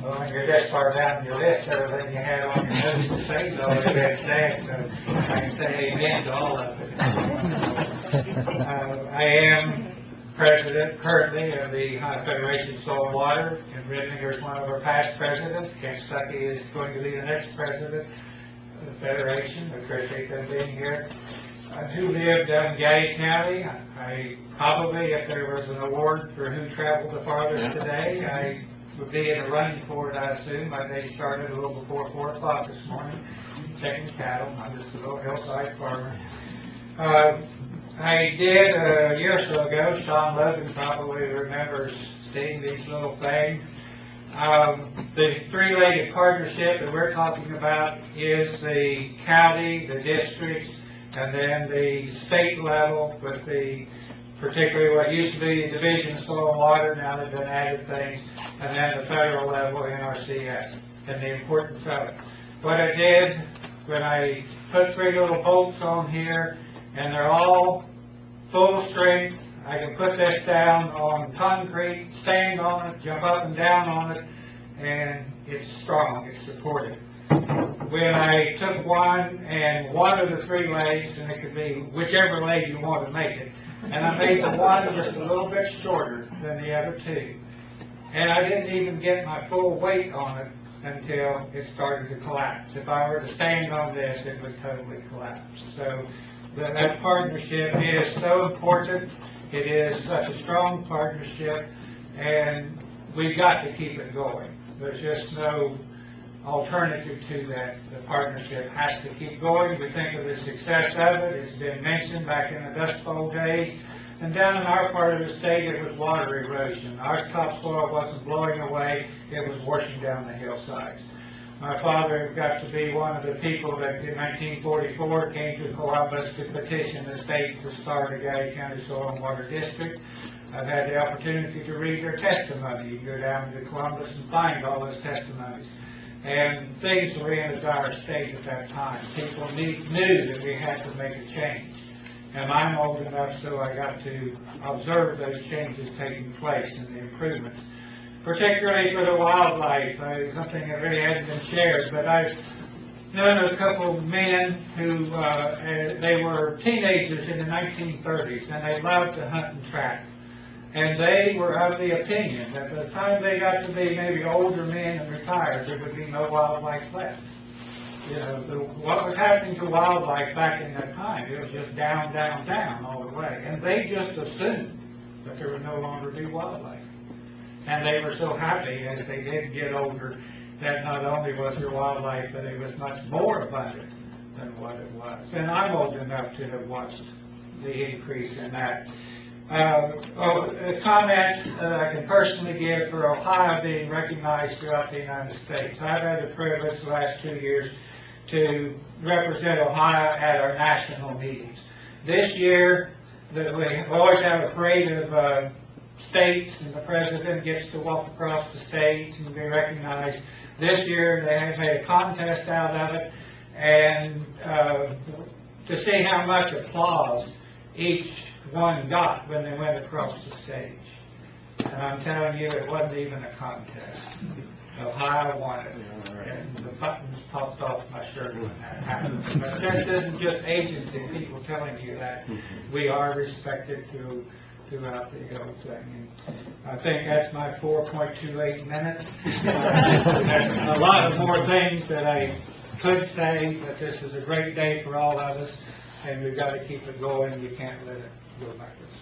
Well, when you're this far down your list, everything you had on your notes to say is already been said, so I can say amen to all of it. I am president currently of the Ohio Federation of Soil and Water, and Ridlinger is one of our past presidents. Ken Stuckey is going to be the next president of the Federation. I appreciate them being here. Who lived in Gay County. I probably, if there was an award for who traveled the farthest today, I would be in a running for it, I assume. My day started a little before 4 o'clock this morning, checking cattle. I'm just a little hillside farmer. I did a year or so ago, Sean Logan probably remembers seeing these little things. The three-legged partnership that we're talking about is the county, the districts, and then the state level with the, particularly what used to be the Division of Soil and Water, now they've been added things, and then the federal level, NRCS, and the importance of it. What I did when I put 3 little bolts on here, and they're all full strength, I can put this down on concrete, stand on it, jump up and down on it, and it's strong, it's supported. When I took one of the 3 legs, and it could be whichever leg you want to make it, and I made the one just a little bit shorter than the other 2. And I didn't even get my full weight on it until it started to collapse. If I were to stand on this, it would totally collapse. So that partnership is so important. It is such a strong partnership, and we've got to keep it going. There's just no alternative to that. The partnership has to keep going. We think of the success of it. It's been mentioned back in the Dust Bowl days. And down in our part of the state, it was water erosion. Our topsoil wasn't blowing away. It was washing down the hillsides. My father got to be one of the people that in 1944 came to Columbus to petition the state to start a Gay County Soil and Water District. I've had the opportunity to read their testimony. You go down to Columbus and find all those testimonies. And things were in a dire state at that time. People knew that we had to make a change. And I'm old enough so I got to observe those changes taking place and the improvements, particularly for the wildlife. Something that really hasn't been shared, but I've known a couple of men who, they were teenagers in the 1930s, and they loved to hunt and trap. And they were of the opinion that by the time they got to be maybe older men and retired, there would be no wildlife left. You know, what was happening to wildlife back in that time, it was just down, down, down all the way. And they just assumed that there would no longer be wildlife. And they were so happy as they did get older that not only was there wildlife, but it was much more abundant than what it was. And I'm old enough to have watched the increase in that. A comment that I can personally give for Ohio being recognized throughout the United States. I've had the privilege the last 2 years to represent Ohio at our national meetings. This year, we always have a parade of states, and the president gets to walk across the stage and be recognized. This year, they have made a contest out of it, and to see how much applause each one got when they went across the stage. And I'm telling you, it wasn't even a contest. Ohio won it. And the buttons popped off my shirt when that happened. But this isn't just agency people telling you that. We are respected throughout the whole thing. And I think that's my 4.28 minutes. There's a lot of more things that I could say, but this is a great day for all of us, and we've got to keep it going. You can't let it go backwards.